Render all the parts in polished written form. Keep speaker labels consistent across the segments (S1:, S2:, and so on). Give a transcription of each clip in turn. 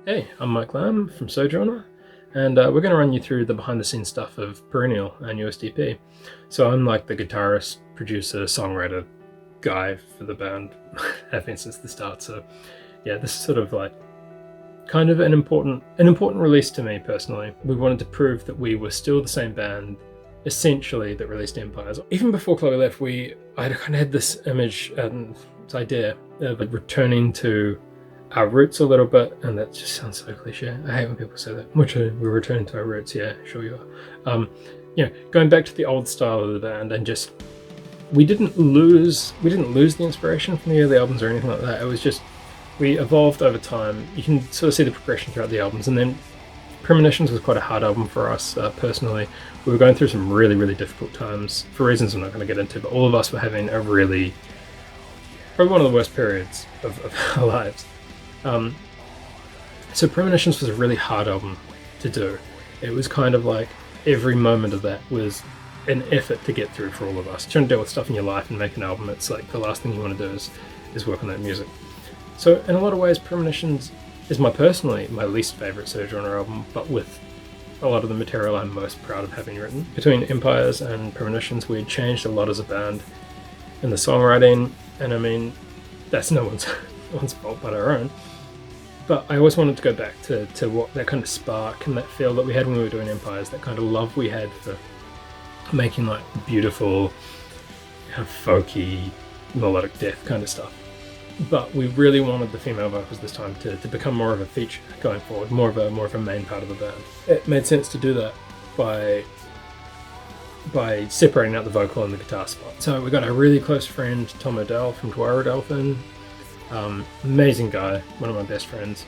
S1: Hey, I'm Mike Lamb from Sojourner, and we're going to run you through the behind-the-scenes stuff of Perennial, our newest EP. So I'm like the guitarist, producer, songwriter guy for the band, have been since the start. So yeah, this is sort of like kind of an important release to me personally. We wanted to prove that we were still the same band, essentially, that released Empires. Even before Chloe left, I kind of had this image, this idea of returning to our roots a little bit, and that just sounds so cliche. I hate when people say that. We're returning to our roots. Yeah, sure you are. Going back to the old style of the band, and just we didn't lose the inspiration from the early albums or anything like that. It was just we evolved over time. You can sort of see the progression throughout the albums, and then Premonitions was quite a hard album for us personally. We were going through some really, really difficult times for reasons I'm not going to get into, but all of us were having probably one of the worst periods of our lives. So Premonitions was a really hard album to do. It was kind of like every moment of that was an effort to get through for all of us. Trying to deal with stuff in your life and make an album, it's like the last thing you want to do is work on that music. So in a lot of ways, Premonitions is my least favourite Sojourner album, but with a lot of the material I'm most proud of having written. Between Empires and Premonitions, we had changed a lot as a band in the songwriting, and I mean, that's no one's fault but our own. But I always wanted to go back to what that kind of spark and that feel that we had when we were doing Empires, that kind of love we had for making like beautiful, kind of folky, melodic death kind of stuff. But we really wanted the female vocals this time to become more of a feature going forward, more of a main part of the band. It made sense to do that by separating out the vocal and the guitar spot. So we got a really close friend, Tom O'Dell from Dwyer Delphin. Amazing guy, one of my best friends,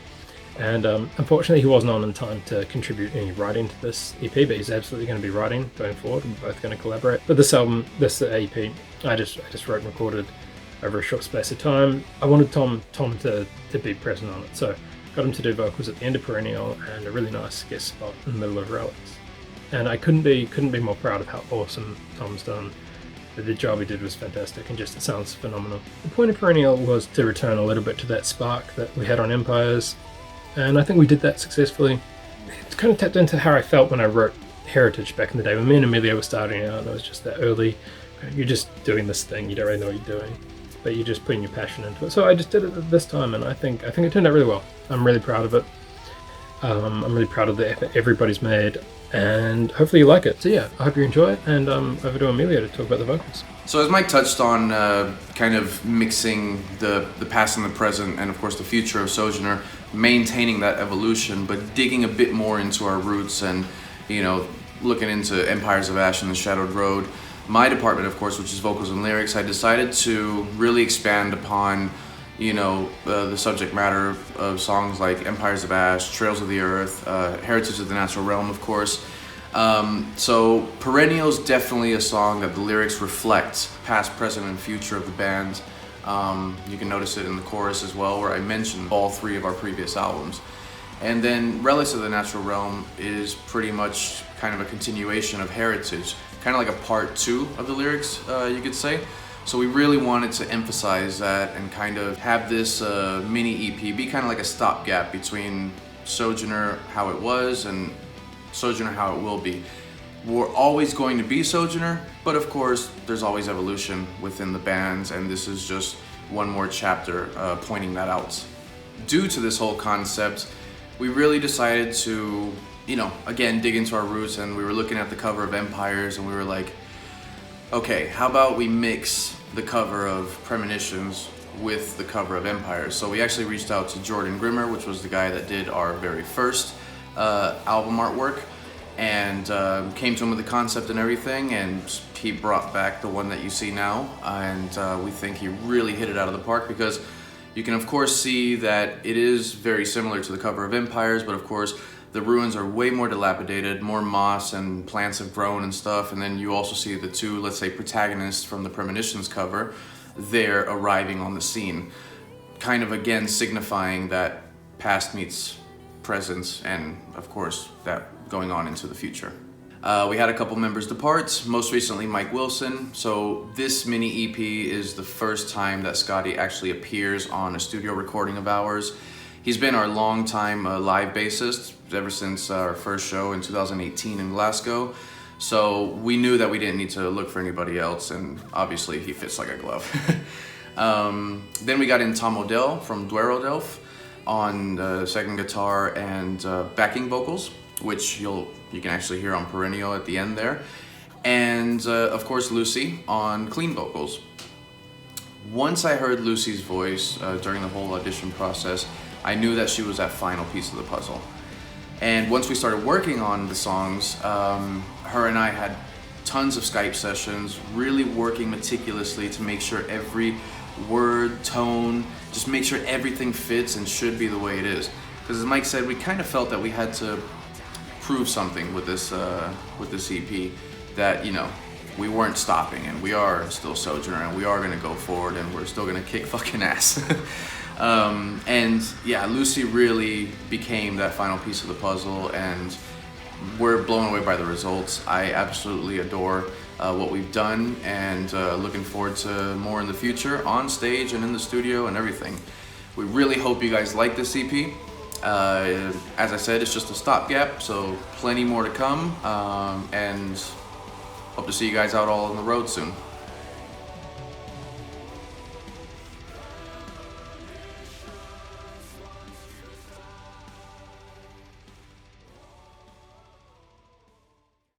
S1: and unfortunately he wasn't on in time to contribute any writing to this EP, but he's absolutely going to be writing going forward. We're both going to collaborate. But this album, this EP, I just wrote and recorded over a short space of time. I wanted Tom to be present on it, so got him to do vocals at the end of Perennial and a really nice guest spot in the middle of Relics. And I couldn't be more proud of how awesome Tom's done. The job he did was fantastic, and just it sounds phenomenal. The point of Perennial was to return a little bit to that spark that we had on Empires, and I think we did that successfully. It kind of tapped into how I felt when I wrote Heritage back in the day, when me and Emilio were starting out, and it was just that early, you're just doing this thing, you don't really know what you're doing, but you're just putting your passion into it. So I just did it this time, and I think it turned out really well. I'm really proud of it. I'm really proud of the effort everybody's made, and hopefully you like it. So yeah, I hope you enjoy it, and over to Emilio to talk about the vocals.
S2: So as Mike touched on, kind of mixing the past and the present, and of course the future of Sojourner, maintaining that evolution, but digging a bit more into our roots and, looking into Empires of Ash and the Shadowed Road. My department, of course, which is vocals and lyrics, I decided to really expand upon the subject matter of songs like Empires of Ash, Trails of the Earth, Heritage of the Natural Realm, of course. So Perennial is definitely a song that the lyrics reflect past, present, and future of the band. You can notice it in the chorus as well, where I mentioned all three of our previous albums. And then Relics of the Natural Realm is pretty much kind of a continuation of Heritage, kind of like a part 2 of the lyrics, you could say. So we really wanted to emphasize that and kind of have this mini EP be kind of like a stopgap between Sojourner how it was and Sojourner how it will be. We're always going to be Sojourner, but of course there's always evolution within the bands, and this is just one more chapter pointing that out. Due to this whole concept, we really decided to, again, dig into our roots, and we were looking at the cover of Empires and we were like, okay, how about we mix the cover of Premonitions with the cover of Empires? So we actually reached out to Jordan Grimmer, which was the guy that did our very first album artwork, and came to him with the concept and everything, and he brought back the one that you see now, and we think he really hit it out of the park, because you can of course see that it is very similar to the cover of Empires, but of course the ruins are way more dilapidated, more moss and plants have grown and stuff, and then you also see the two, let's say, protagonists from the Premonitions cover, they're arriving on the scene, kind of again signifying that past meets present, and of course that going on into the future. We had a couple members depart, most recently Mike Wilson, so this mini EP is the first time that Scotty actually appears on a studio recording of ours. He's been our longtime live bassist ever since our first show in 2018 in Glasgow. So we knew that we didn't need to look for anybody else, and obviously he fits like a glove. Then we got in Tom Odell from Dwerodelf on second guitar and backing vocals, which you can actually hear on Perennial at the end there. And of course Lucy on clean vocals. Once I heard Lucy's voice during the whole audition process, I knew that she was that final piece of the puzzle. And once we started working on the songs, her and I had tons of Skype sessions, really working meticulously to make sure every word, tone, just make sure everything fits and should be the way it is. Because as Mike said, we kind of felt that we had to prove something with this EP, that, you know, we weren't stopping, and we are still Sojourner, and we are gonna go forward, and we're still gonna kick fucking ass. And yeah, Lucy really became that final piece of the puzzle, and we're blown away by the results. I absolutely adore what we've done, and looking forward to more in the future, on stage and in the studio and everything. We really hope you guys like this EP. As I said, it's just a stopgap, so plenty more to come, and hope to see you guys out all on the road soon.